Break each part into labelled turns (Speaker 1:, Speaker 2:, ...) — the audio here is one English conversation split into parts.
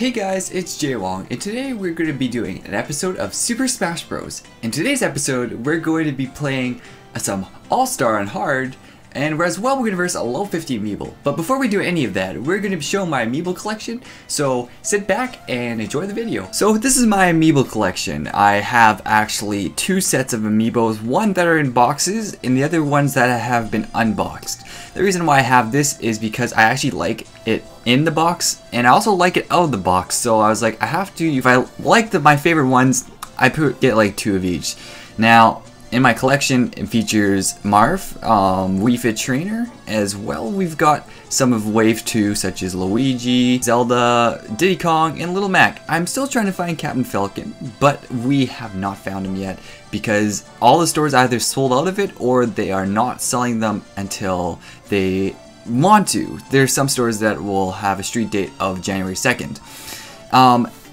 Speaker 1: Hey guys, it's Jay Wong, and today we're going to be doing an episode of Super Smash Bros. In today's episode, we're going to be playing some All-Star on Hard, and as well we're going to verse a level 50 Amiibo. But before we do any of that, we're going to show my Amiibo collection, so sit back and enjoy the video. So this is my Amiibo collection. I have actually two sets of Amiibos, one that are in boxes, and the other ones that have been unboxed. The reason why I have this is because I actually like it in the box, and I also like it out of the box, so I was like, I have to, if I like my favorite ones, I get like two of each. Now, in my collection, it features Marth, Wii Fit Trainer, as well we've got some of Wave 2, such as Luigi, Zelda, Diddy Kong, and Little Mac. I'm still trying to find Captain Falcon, but we have not found him yet, because all the stores either sold out of it, or they are not selling them until they want to. There's some stores that will have a street date of January 2nd.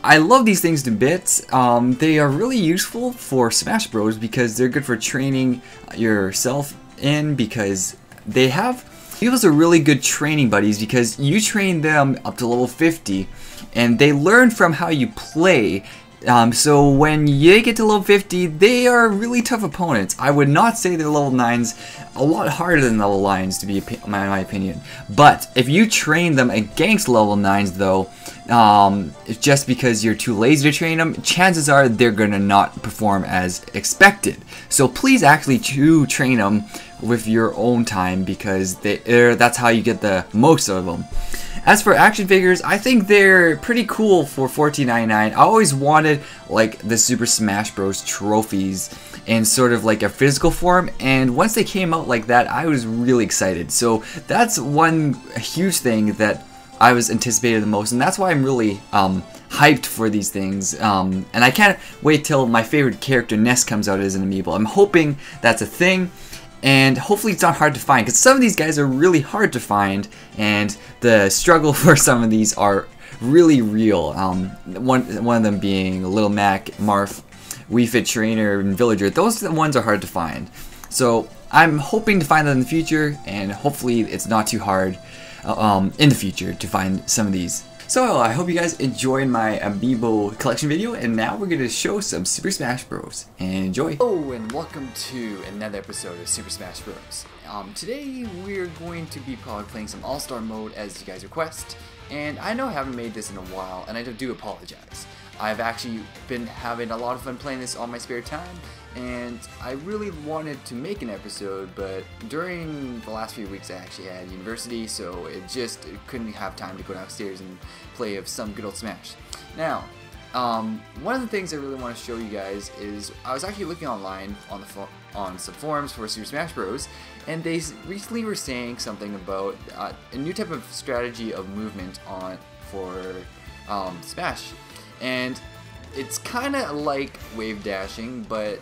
Speaker 1: I love these things to bits. They are really useful for Smash Bros because they're good for training yourself in, because they have those are really good training buddies because you train them up to level 50 and they learn from how you play. So when you get to level 50, they are really tough opponents. I would not say they're level 9s, a lot harder than level 9s to be in my opinion. But if you train them against level 9s though, it's just because you're too lazy to train them, chances are they're gonna not perform as expected. So please actually train them with your own time, because that's how you get the most out of them. As for action figures, I think they're pretty cool for $14.99. I always wanted like the Super Smash Bros. Trophies in sort of like a physical form, and once they came out like that, I was really excited. So that's one huge thing that I was anticipated the most, and that's why I'm really hyped for these things. And I can't wait till my favorite character Ness comes out as an Amiibo. I'm hoping that's a thing. And hopefully it's not hard to find, because some of these guys are really hard to find, and the struggle for some of these are really real. One of them being Little Mac, Marth, Wii Fit Trainer, and Villager. Those ones are hard to find. So I'm hoping to find them in the future, and hopefully it's not too hard in the future to find some of these. So I hope you guys enjoyed my Amiibo collection video, and now we're going to show some Super Smash Bros. Enjoy! Hello and welcome to another episode of Super Smash Bros. Today we're going to be probably playing some All-Star mode as you guys request, and I know I haven't made this in a while, and I do apologize. I've actually been having a lot of fun playing this on my spare time, and I really wanted to make an episode, but during the last few weeks I actually had university, so it couldn't have time to go downstairs and play of some good old Smash. Now, one of the things I really want to show you guys is I was actually looking online on some forums for Super Smash Bros, and they recently were saying something about a new type of strategy of movement for Smash, and it's kind of like wave dashing, but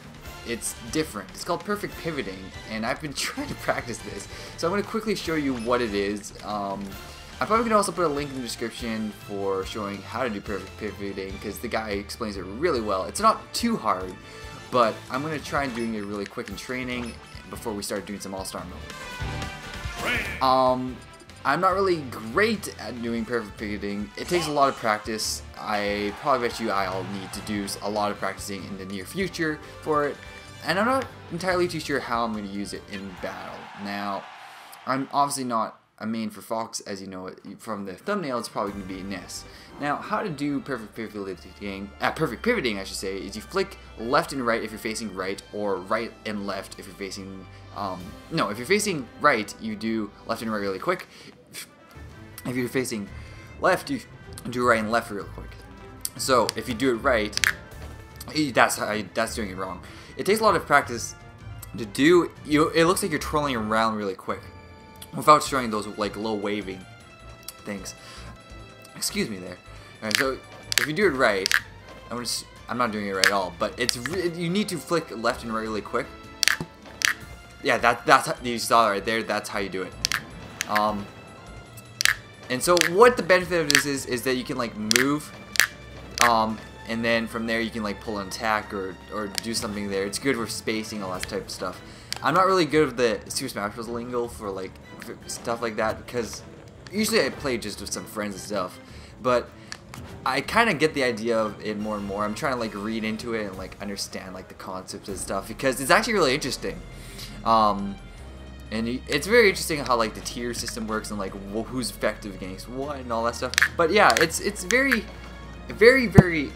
Speaker 1: it's different. It's called perfect pivoting, and I've been trying to practice this, so I'm going to quickly show you what it is. I'm probably going to also put a link in the description for showing how to do perfect pivoting, because the guy explains it really well. It's not too hard, but I'm going to try and doing it really quick in training before we start doing some All-Star mode. I'm not really great at doing perfect pivoting. It takes a lot of practice. I probably bet you I'll need to do a lot of practicing in the near future for it, and I'm not entirely too sure how I'm going to use it in battle. Now, I'm obviously not a main for Fox, as you know it from the thumbnail. It's probably going to be Ness. Now, how to do perfect pivoting, I should say, is you flick left and right if you're facing right, or right and left if you're facing no, if you're facing right, you do left and right really quick. If you're facing left, you do right and left real quick. So if you do it right, that's doing it wrong. It takes a lot of practice to do. It looks like you're twirling around really quick without showing those like low waving things. Excuse me there. All right, so if you do it right, I'm not doing it right at all, but you need to flick left and right really quick. Yeah, that's how, you saw it right there. That's how you do it. And so what the benefit of this is that you can like move, and then from there you can like pull an attack or do something there. It's good for spacing, all that type of stuff. I'm not really good with the Super Smash Bros. Lingo for like stuff like that, because usually I play just with some friends and stuff. But I kind of get the idea of it more and more. I'm trying to like read into it and like understand like the concepts and stuff because it's actually really interesting. And it's very interesting how like the tier system works and like who's effective against what and all that stuff. But yeah, it's very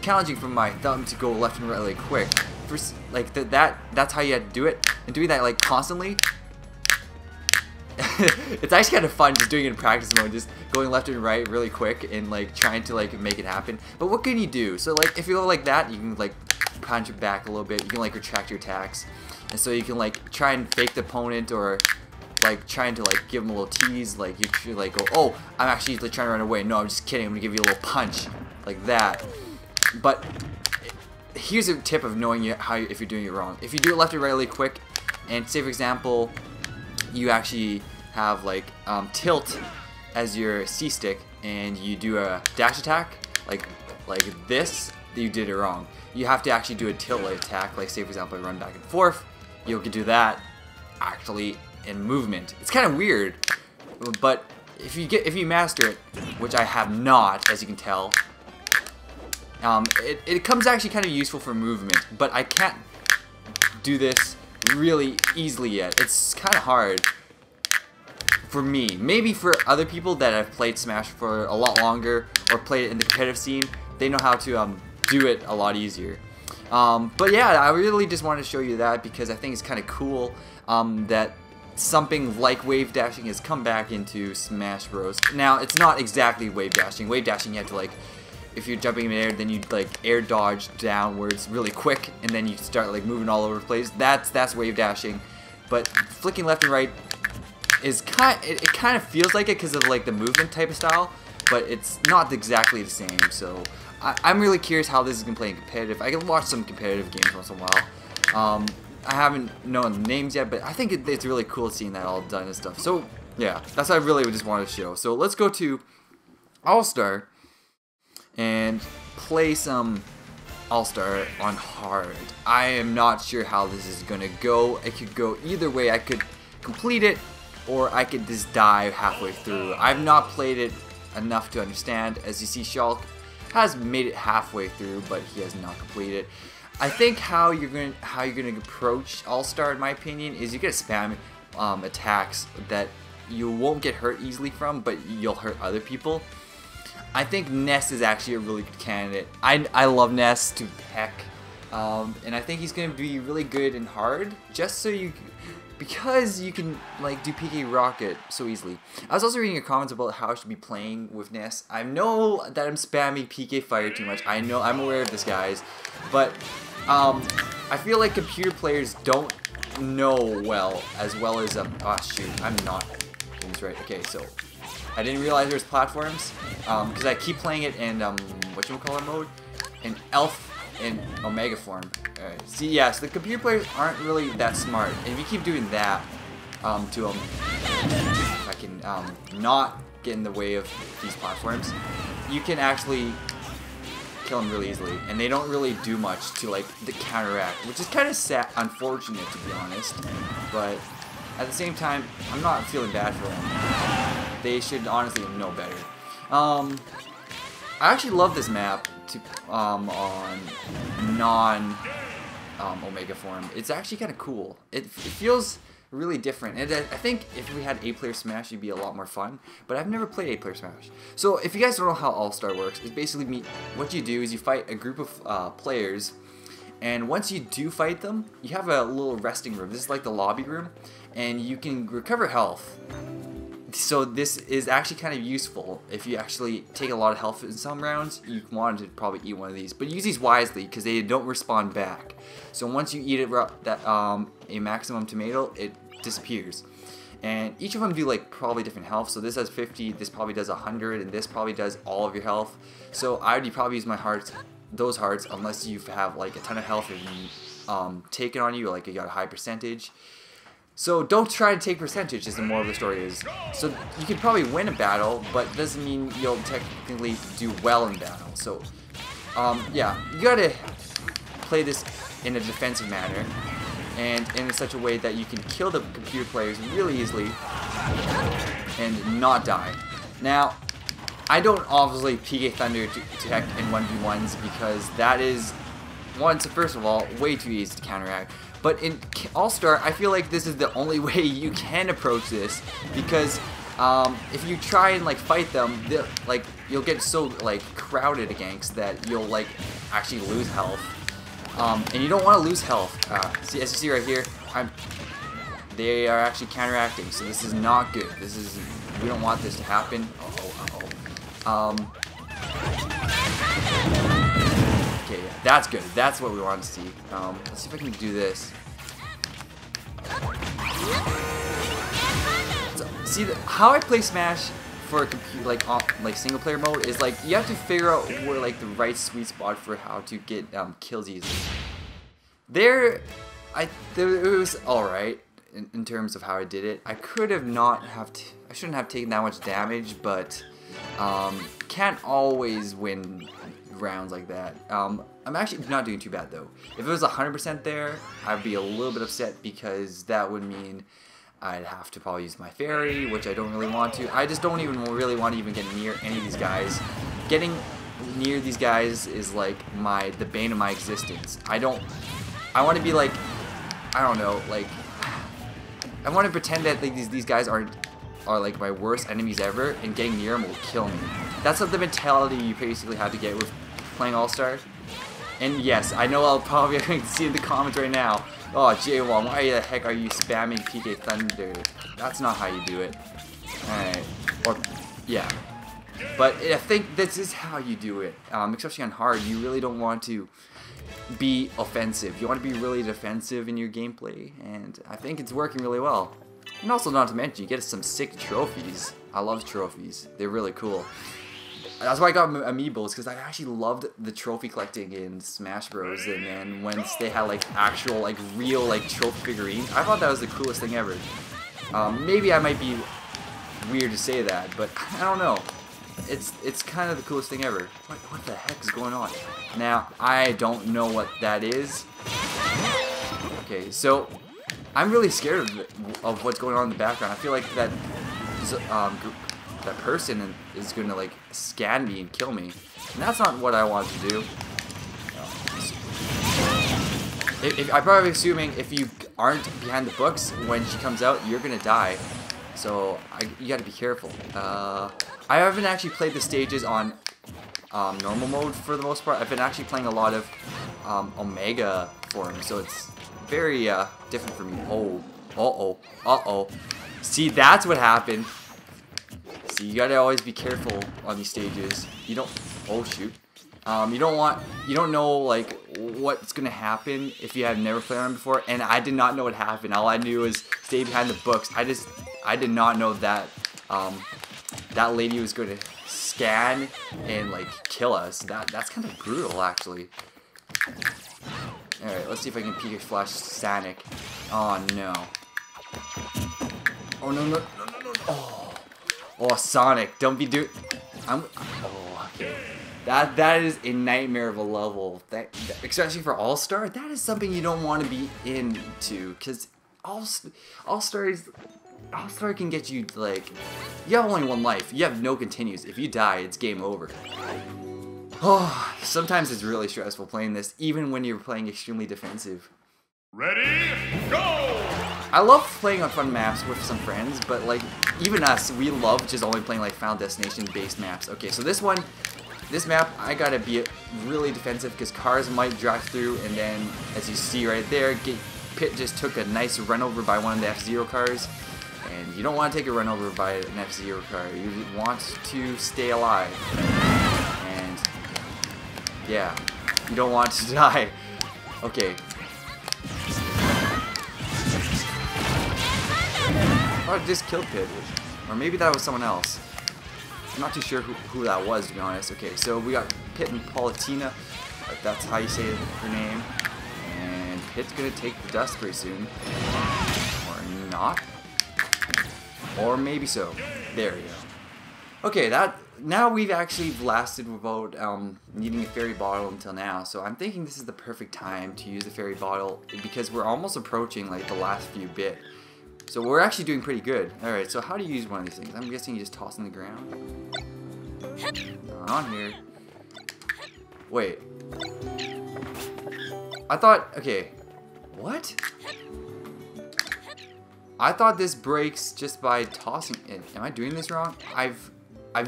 Speaker 1: challenging for my thumb to go left and right really quick. First, like that's how you had to do it, and doing that like constantly. It's actually kind of fun just doing it in practice mode, just going left and right really quick and like trying to like make it happen. But what can you do? So like if you go like that, you can like punch it back a little bit. You can like retract your attacks, and so you can like try and fake the opponent or like trying to like give them a little tease. Like you should like go, oh, I'm actually like, trying to run away. No, I'm just kidding. I'm gonna give you a little punch like that. But here's a tip of knowing if you're doing it wrong. If you do it left and right really quick, and say for example, you actually have like tilt as your C stick, and you do a dash attack like this, you did it wrong. You have to actually do a tilt attack. Like say for example, I run back and forth. You can do that actually in movement. It's kind of weird, but if you master it, which I have not, as you can tell, it comes actually kind of useful for movement. But I can't do this really easily yet. It's kind of hard for me. Maybe for other people that have played Smash for a lot longer or played it in the competitive scene, they know how to do it a lot easier. But yeah, I really just wanted to show you that because I think it's kind of cool that something like wave dashing has come back into Smash Bros. Now, it's not exactly wave dashing. Wave dashing, you have to like, if you're jumping in the air, then you like air dodge downwards really quick, and then you start like moving all over the place. That's wave dashing. But flicking left and right is it kind of feels like it because of like the movement type of style, but it's not exactly the same. So I'm really curious how this is gonna play in competitive. I can watch some competitive games once in a while. I haven't known the names yet, but I think it's really cool seeing that all done and stuff. So yeah, that's what I really just wanted to show. So let's go to All-Star and play some All-Star on hard. I am not sure how this is gonna go. It could go either way. I could complete it, or I could just die halfway through. I've not played it enough to understand. As you see, Shulk has made it halfway through, but he has not completed it. I think how you're gonna approach All-Star, in my opinion, is you're gonna spam attacks that you won't get hurt easily from, but you'll hurt other people. I think Ness is actually a really good candidate. I love Ness to heck, and I think he's gonna be really good and hard, just so because you can like do PK Rocket so easily. I was also reading your comments about how I should be playing with Ness. I know that I'm spamming PK Fire too much. I know, I'm aware of this, guys, but I feel like computer players don't know as well as oh shoot, I'm not doing this right. Okay, so I didn't realize there's platforms because I keep playing it in whatchamacallit mode, in Elf and Omega form. Alright, see, yeah, so the computer players aren't really that smart, and if you keep doing that to them, if I can not get in the way of these platforms, you can actually kill them really easily, and they don't really do much to like the counteract, which is kind of sad, unfortunate to be honest, but at the same time, I'm not feeling bad for them. They should honestly know better. I actually love this map on non Omega form. It's actually kind of cool. It feels really different, and I think if we had 8-player Smash, it'd be a lot more fun, but I've never played 8-player Smash. So if you guys don't know how All-Star works, it's basically what you do is you fight a group of players, and once you do fight them, you have a little resting room. This is like the lobby room, and you can recover health. So this is actually kind of useful if you actually take a lot of health in some rounds. You want to probably eat one of these, but use these wisely because they don't respawn back. So once you eat it a maximum tomato, it disappears. And each of them do like probably different health. So this has 50, this probably does 100, and this probably does all of your health. So I would probably use my hearts, those hearts, unless you have like a ton of health and taken on you, like you got a high percentage. So don't try to take percentage, is the moral of the story is. So you can probably win a battle, but doesn't mean you'll technically do well in battle. So yeah, you gotta play this in a defensive manner and in such a way that you can kill the computer players really easily and not die. Now,
Speaker 2: I don't obviously PK Thunder to Tech in 1v1s because that is, first of all, way too easy to counteract. But in All-Star, I feel like this is the only way you can approach this because if you try and like fight them, like you'll get so like crowded against that you'll like actually lose health, and you don't want to lose health. See, as you see right here, they are actually counteracting, so this is not good. We don't want this to happen. Okay, yeah, that's good. That's what we want to see. Let's see if I can do this. So, see, how I play Smash for a computer, like single player mode, is like you have to figure out where like the right sweet spot for how to get kills easily. It was all right in terms of how I did it. I could have I shouldn't have taken that much damage, but can't always win rounds like that. I'm actually not doing too bad though. If it was 100% there, I'd be a little bit upset because that would mean I'd have to probably use my fairy, which I don't really want to. I just don't even really want to even get near any of these guys. Getting near these guys is like the bane of my existence. I want to be like, I don't know, like I want to pretend that like these guys are like my worst enemies ever, and getting near them will kill me. That's the mentality you basically have to get with playing All-Star. And yes, I know I'll probably see in the comments right now, oh, J1, why the heck are you spamming PK Thunder? That's not how you do it. Alright. Or, yeah. But I think this is how you do it. Especially on hard, you really don't want to be offensive. You want to be really defensive in your gameplay, and I think it's working really well. And also, not to mention, you get some sick trophies. I love trophies. They're really cool. That's why I got Amiibos, because I actually loved the trophy collecting in Smash Bros. And then once they had like actual, like real, like trophy figurines, I thought that was the coolest thing ever. Maybe I might be weird to say that, but I don't know. It's kind of the coolest thing ever. What the heck is going on? Now, I don't know what that is. Okay, so I'm really scared of what's going on in the background. I feel like that person is going to like scan me and kill me. And that's not what I want to do. I'm probably assuming if you aren't behind the books when she comes out, you're going to die. So you got to be careful. I haven't actually played the stages on normal mode for the most part. I've been actually playing a lot of Omega forms, so it's very different for me. Uh-oh. See, that's what happened. See, you gotta always be careful on these stages. You don't, oh shoot. You don't know like what's gonna happen if you have never played on before, and I did not know what happened. All I knew was stay behind the books. I did not know that that lady was going to scan and like kill us. That's kind of brutal, actually. All right, let's see if I can PK Flash Sonic. Oh no! Oh no! Oh, Sonic! Don't be Oh, okay. That is a nightmare of a level. That especially for All-Star, that is something you don't want to be into, because All-Star can get you, like, you have only one life. You have no continues. If you die, it's game over. Oh, sometimes it's really stressful playing this, even when you're playing extremely defensive.
Speaker 3: Ready, go!
Speaker 2: I love playing on fun maps with some friends, but, like, even us, we love just only playing, like, Final Destination-based maps. Okay, so this map, I gotta be really defensive, because cars might drive through, and then, as you see right there, Pit just took a nice run over by one of the F-Zero cars. And you don't want to take a run over by an F-Zero car. You want to stay alive. And yeah, you don't want to die. Okay. Oh, I just killed Pit. Or maybe that was someone else. I'm not too sure who that was, to be honest. Okay, so we got Pit and Paulatina. That's how you say her name. And Pit's gonna take the dust pretty soon. Or not. Or maybe so. There we go. Okay, now we've actually lasted without needing a fairy bottle until now, so I'm thinking this is the perfect time to use the fairy bottle because we're almost approaching like the last few bit. So we're actually doing pretty good. Alright, so how do you use one of these things? I'm guessing you just toss in the ground. On here. Wait. I thought, okay. What? I thought this breaks just by tossing it. Am I doing this wrong? I've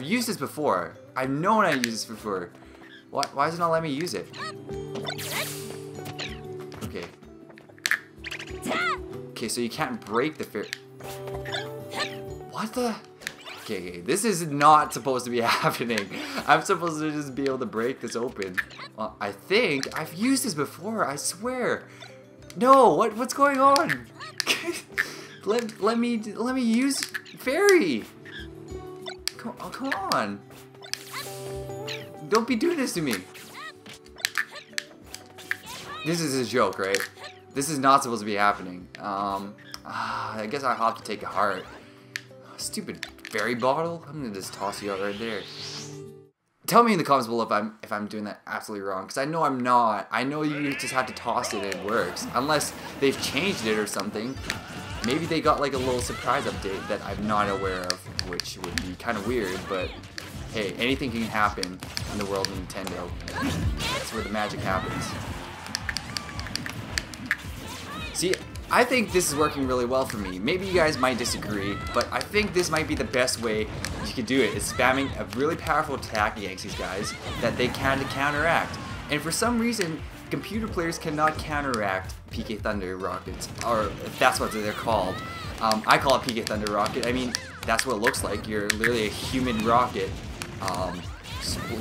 Speaker 2: used this before. I've known I used this before. Why does it not let me use it? Okay. Okay, so you can't break the fair. What the? Okay, this is not supposed to be happening. I'm supposed to just be able to break this open. Well, I think I've used this before. I swear. No, what's going on? let me use fairy. Come on. Don't be doing this to me. This is a joke, right? This is not supposed to be happening. I guess I have to take a heart. Stupid fairy bottle. I'm gonna just toss you out right there. Tell me in the comments below if I'm doing that absolutely wrong, because I know I'm not. I know you just have to toss it and it works, unless they've changed it or something. Maybe they got like a little surprise update that I'm not aware of, which would be kind of weird. But hey, anything can happen in the world of Nintendo. That's where the magic happens. See, I think this is working really well for me. Maybe you guys might disagree, but I think this might be the best way you could do it, is spamming a really powerful attack against these guys that they can counteract. And for some reason, computer players cannot counteract PK Thunder Rockets, or if that's what they're called. I call it PK Thunder Rocket. I mean, that's what it looks like. You're literally a human rocket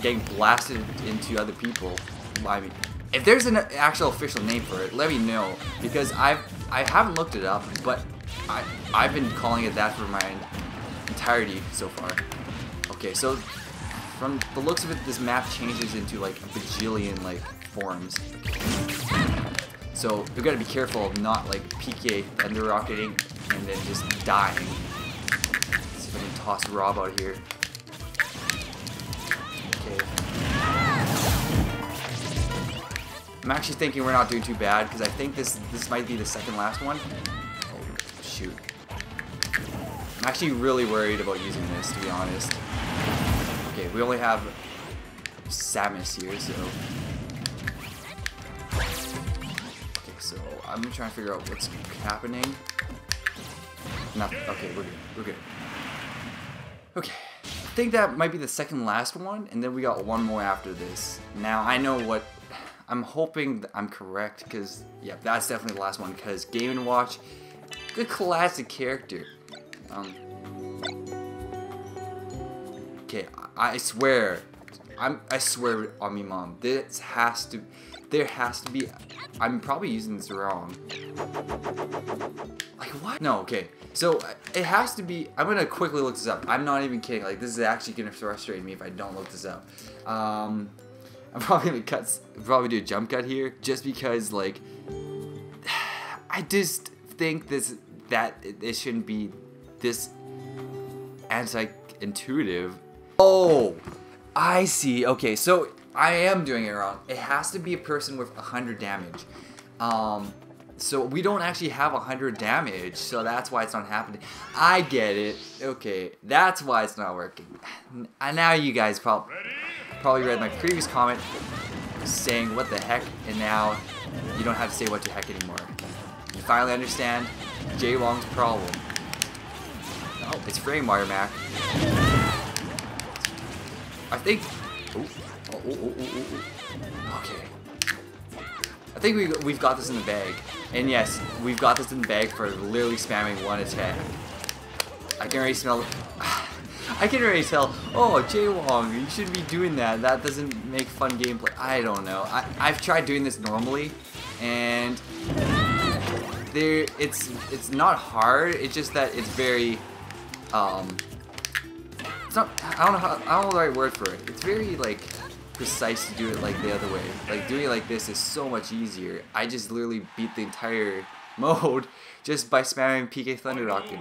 Speaker 2: getting blasted into other people. I mean, if there's an actual official name for it, let me know, because I haven't looked it up, but I've been calling it that for my entirety so far. Okay, so from the looks of it, this map changes into like a bajillion like forms. So we've got to be careful of not like PK Thunder Rocketing and then just dying. Let's see if I can toss Rob out of here. Okay. I'm actually thinking we're not doing too bad, because I think this might be the second last one. Oh, shoot. I'm actually really worried about using this, to be honest. Okay, we only have Samus here, so... Okay, so I'm trying to figure out what's happening. Nothing. Okay, we're good. We're good. Okay. I think that might be the second last one, and then we got one more after this. Now, I know what... I'm hoping that I'm correct, because, yeah, that's definitely the last one, because Game & Watch, good classic character. Okay, I swear on me, Mom, there has to be, I'm probably using this wrong. Like, what? No, okay, so it has to be, I'm gonna quickly look this up. I'm not even kidding, like, this is actually gonna frustrate me if I don't look this up. I'm probably gonna probably do a jump cut here, just because, like, I just think that it shouldn't be this anti-intuitive. Oh, I see. Okay, so I am doing it wrong. It has to be a person with 100 damage. So we don't actually have 100 damage, so that's why it's not happening. I get it. Okay, that's why it's not working. And now you guys probably read my previous comment saying what the heck, and now you don't have to say what the heck anymore. You finally understand Jay Wong's problem. Oh, it's frame wire, Mac. I think. Okay. I think we've got this in the bag, and yes, we've got this in the bag for literally spamming one attack. I can already smell. I can already tell, oh, Jay Wong, you shouldn't be doing that. That doesn't make fun gameplay. I don't know. I've tried doing this normally, and it's not hard. It's just that it's very it's not. I don't know the right word for it. It's very like precise to do it like the other way. Like doing it like this is so much easier. I just literally beat the entire mode just by spamming PK Thunder Rocket.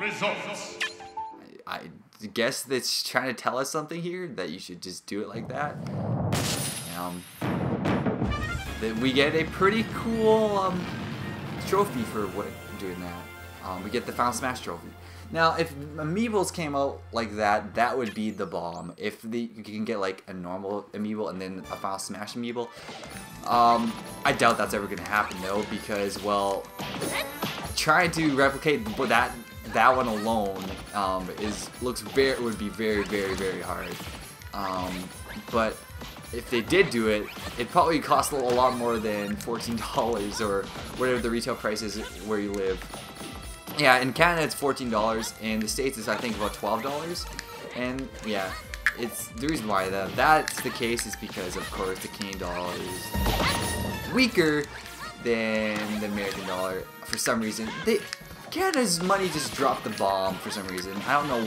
Speaker 2: I guess that's trying to tell us something here, that you should just do it like that. Then we get a pretty cool trophy for doing that. We get the Final Smash trophy. Now, if Amiibos came out like that, that would be the bomb. If you can get like a normal Amiibo and then a Final Smash Amiibo, I doubt that's ever gonna happen though, because well, trying to replicate that one alone would be very hard. But if they did do it, it'd probably cost a lot more than $14 or whatever the retail price is where you live. Yeah, in Canada it's $14. In the States it's I think about $12. And yeah, it's the reason why that's the case is because of course the Canadian dollar is weaker than the American dollar for some reason. Canada's money just dropped the bomb for some reason. I don't know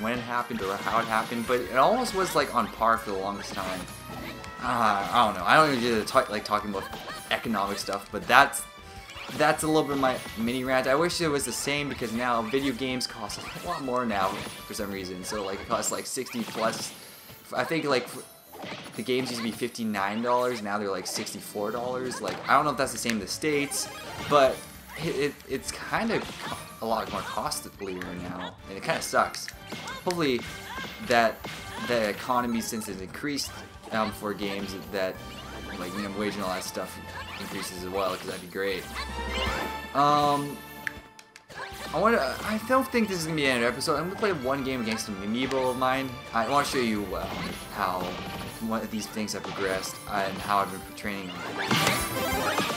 Speaker 2: when it happened or how it happened, but it almost was like on par for the longest time. I don't know. I don't even like talking about economic stuff, but that's a little bit of my mini rant. I wish it was the same because now video games cost a lot more now for some reason. So like it costs like 60 plus. I think like the games used to be $59. Now they're like $64. Like I don't know if that's the same in the States, but it's kind of a lot more costlier now, and it kind of sucks. Hopefully that the economy, since it's increased for games, that like minimum wage and all that stuff increases as well, because that'd be great. I don't think this is gonna be the end of the episode. I'm gonna play one game against an Amiibo of mine. I want to show you what these things have progressed and how I've been training them.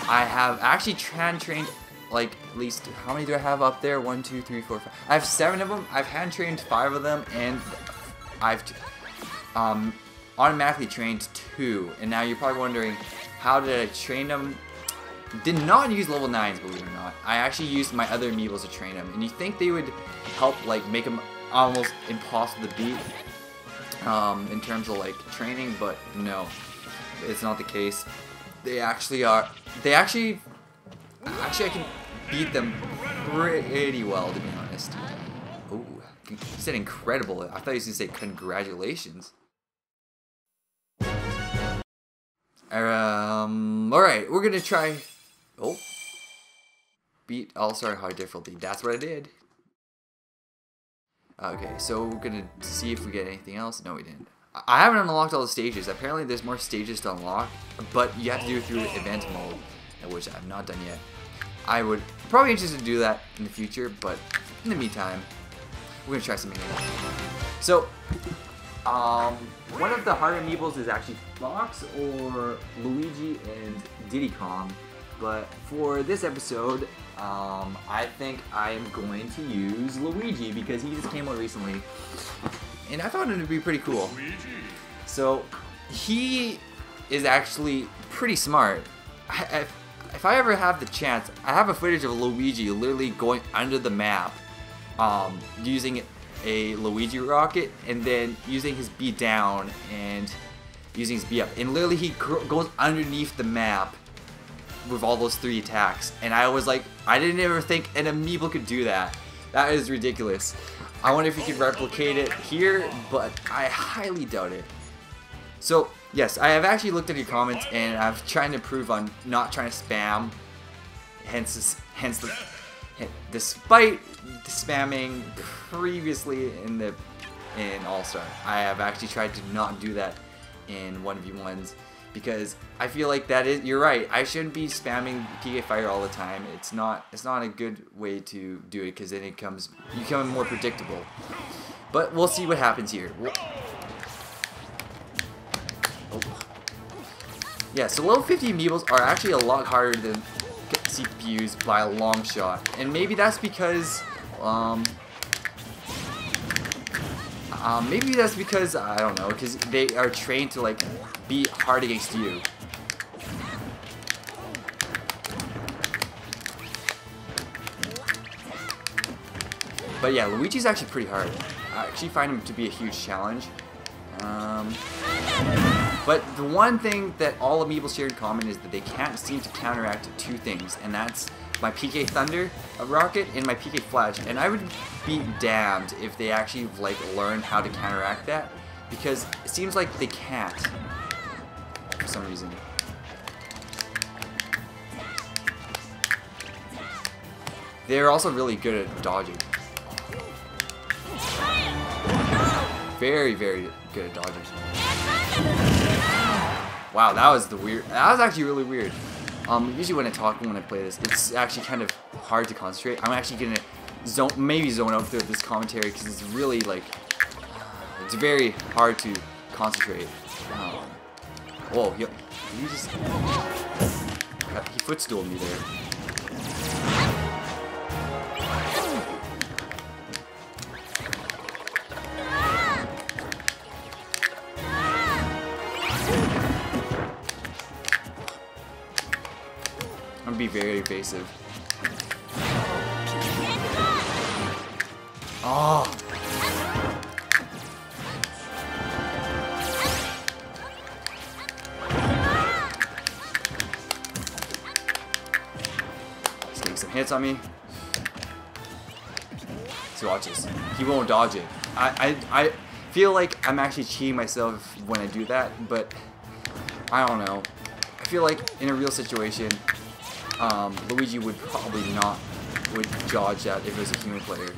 Speaker 2: I have actually trained like at least, how many do I have up there? 1, 2, 3, 4, 5. I have 7 of them. I've hand trained 5 of them, and I've automatically trained 2. And now you're probably wondering, how did I train them? Did not use level 9s, believe it or not. I actually used my other Amiibos to train them, and you think they would help like make them almost impossible to beat in terms of like training, but no, it's not the case. They actually are. Actually, I can beat them pretty well, to be honest. Ooh, you said incredible. I thought you was gonna say congratulations. Alright, we're gonna try. Oh, beat All-Star Hard difficulty. That's what I did. Okay, so we're gonna see if we get anything else. No, we didn't. I haven't unlocked all the stages. Apparently, there's more stages to unlock, but you have to do it through event mode, which I've not done yet. I would probably interested to do that in the future, but in the meantime, we're gonna try something else. So, one of the harder Amiibos is actually Fox or Luigi and Diddy Kong, but for this episode, I think I am going to use Luigi because he just came out recently, and I thought it would be pretty cool. So, he is actually pretty smart. If I ever have the chance, I have a footage of Luigi literally going under the map, using a Luigi rocket, and then using his B down and using his B up, and literally he goes underneath the map with all those 3 attacks. And I was like, I didn't ever think an Amiibo could do that. That is ridiculous. I wonder if you could replicate it here, but I highly doubt it. So yes, I have actually looked at your comments, and I've tried to improve on not trying to spam. Despite spamming previously in All-Star, I have actually tried to not do that in 1v1s because I feel like you're right. I shouldn't be spamming PK Fire all the time. It's not a good way to do it because then you become more predictable. But we'll see what happens here. Yeah, so level 50 Amiibos are actually a lot harder than CPUs by a long shot, and maybe that's because I don't know, because they are trained to like be hard against you. But yeah, Luigi's actually pretty hard. I actually find him to be a huge challenge. But the one thing that all Amiibos share in common is that they can't seem to counteract 2 things, and that's my PK Thunder rocket and my PK Flash. And I would be damned if they actually like learned how to counteract that, because it seems like they can't for some reason. They're also really good at dodging. very, very good at dodging. Wow, that was that was actually really weird. Usually when I play this, it's actually kind of hard to concentrate. I'm actually gonna maybe zone out through this commentary because it's really like, it's very hard to concentrate. Whoa, he footstooled me there. I'm gonna be very evasive. Oh. He's getting some hits on me. So watch this. He won't dodge it. I feel like I'm actually cheating myself when I do that, but I don't know. I feel like in a real situation, Luigi would probably would dodge that if it was a human player.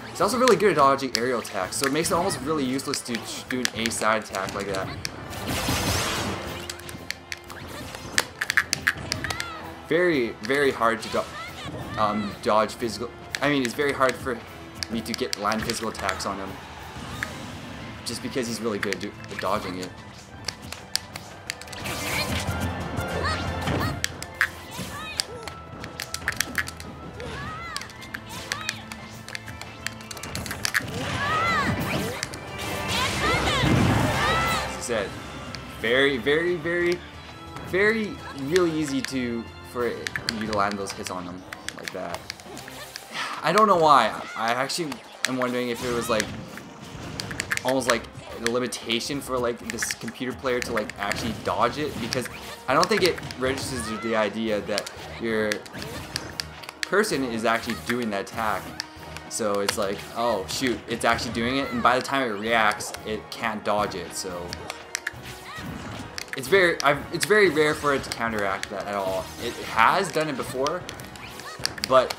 Speaker 2: He's also really good at dodging aerial attacks, so it makes it almost really useless to do an A side attack like that. Very, very hard to dodge physical. I mean, it's very hard for me to land physical attacks on him, just because he's really good at dodging it. Said, very, very, very, very, really easy for you to land those hits on them like that. I don't know why. I actually am wondering if it was like almost like the limitation for like this computer player to like actually dodge it, because I don't think it registers the idea that your person is actually doing that attack. So it's like, oh shoot, it's actually doing it, and by the time it reacts, it can't dodge it. So it's very rare for it to counteract that at all. It has done it before, but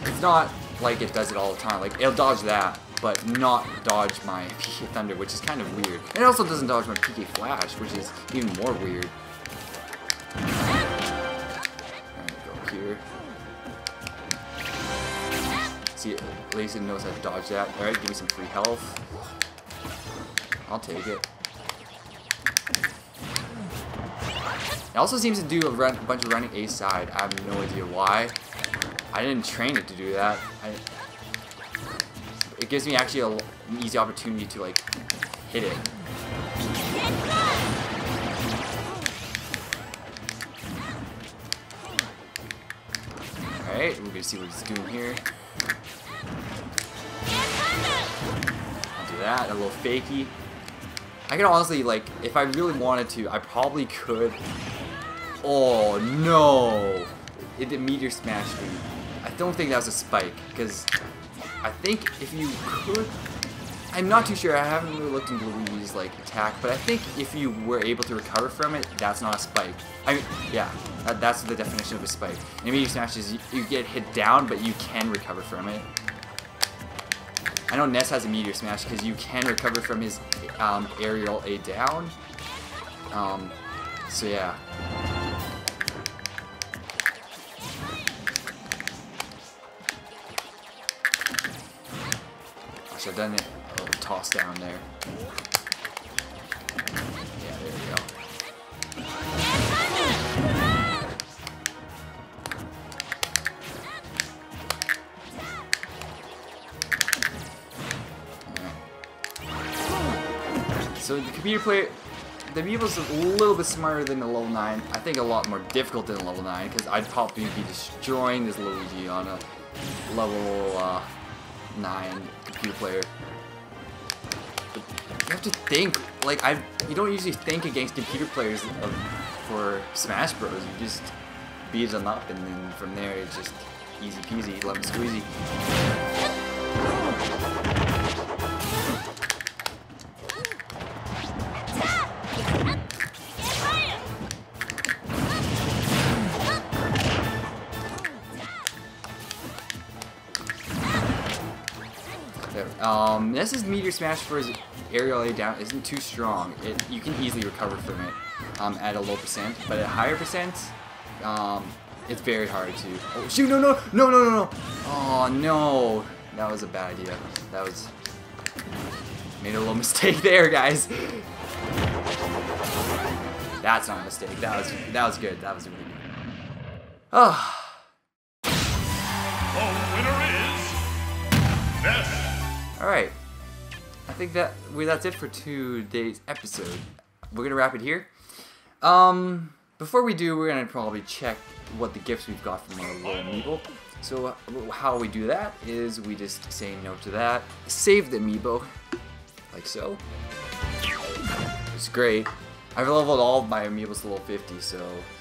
Speaker 2: it's not like it does it all the time. Like, it'll dodge that, but not dodge my PK Thunder, which is kind of weird. And it also doesn't dodge my PK Flash, which is even more weird. Go here. See, at least it knows how to dodge that. Alright, give me some free health. I'll take it. It also seems to do a bunch of running A side. I have no idea why. I didn't train it to do that. It gives me actually an easy opportunity to like hit it. Alright, we're gonna see what he's doing here. I'll do that, a little fakey. I can honestly, like, if I really wanted to, I probably could. Oh no! It did meteor smash me. I don't think that was a spike, because I think if you could, I'm not too sure, I haven't really looked into Luigi's like attack, but I think if you were able to recover from it, that's not a spike. I mean, yeah, that's the definition of a spike. And meteor smash is you get hit down, but you can recover from it. I know Ness has a meteor smash because you can recover from his aerial A down. So yeah. I should have done it. A little toss down there. Yeah, there we go. So the computer player, the Amiibo's a little bit smarter than the level 9. I think a lot more difficult than level 9, because I'd probably be destroying this Luigi on a level 9 computer player. But you have to think, like, you don't usually think against computer players for Smash Bros. You just beat them up, and then from there it's just easy peasy, lemon squeezy. This is Meteor Smash for his aerial A down isn't too strong. You can easily recover from it at a low percent, but at a higher percent, it's very hard to. Oh shoot! No! Oh no! That was a bad idea. That was made a little mistake there, guys. That's not a mistake. That was good. That was really good. Oh.
Speaker 3: The winner is Ness.
Speaker 2: All right. I think that's it for today's episode. We're gonna wrap it here. Before we do, we're gonna probably check what the gifts we've got from our little amiibo. So how we do that is we just say no to that, save the amiibo, like so. It's great. I've leveled all of my amiibos to level 50, so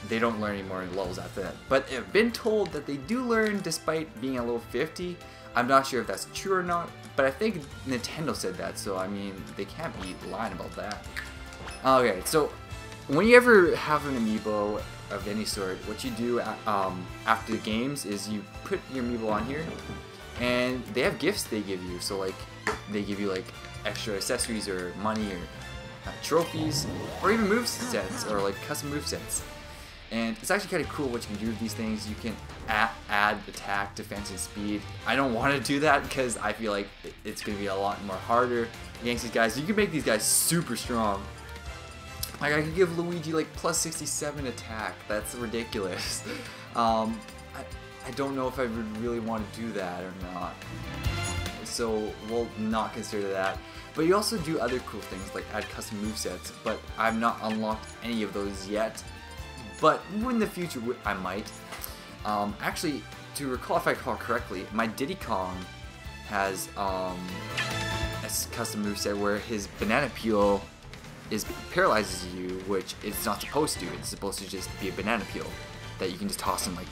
Speaker 2: they don't learn any more levels after that. But I've been told that they do learn despite being at level 50. I'm not sure if that's true or not, but I think Nintendo said that, so I mean, they can't be lying about that. Okay, so when you ever have an amiibo of any sort, what you do after the games is you put your amiibo on here, and they have gifts they give you. So like, they give you like extra accessories or money or trophies, or even move sets or like custom move sets. And it's actually kind of cool what you can do with these things. You can add attack, defense, and speed. I don't want to do that because I feel like it's going to be a lot more harder against these guys. You can make these guys super strong. Like I could give Luigi like plus 67 attack. That's ridiculous. I don't know if I would really want to do that or not. So we'll not consider that. But you also do other cool things like add custom movesets, but I've not unlocked any of those yet. But in the future, I might. Actually, to recall if I recall correctly, my Diddy Kong has a custom moveset where his banana peel paralyzes you, which it's not supposed to. It's supposed to just be a banana peel that you can just toss and like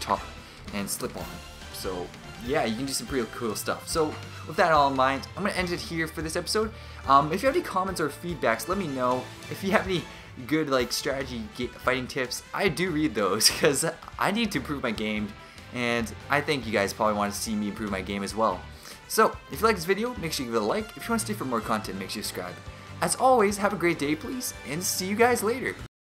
Speaker 2: and slip on. So yeah, you can do some pretty cool stuff. So with that all in mind, I'm gonna end it here for this episode. If you have any comments or feedbacks, let me know. If you have any good like strategy fighting tips, I do read those because I need to improve my game, and I think you guys probably want to see me improve my game as well. So if you like this video, make sure you give it a like. If you want to stay for more content, make sure you subscribe. As always, have a great day, please, and see you guys later.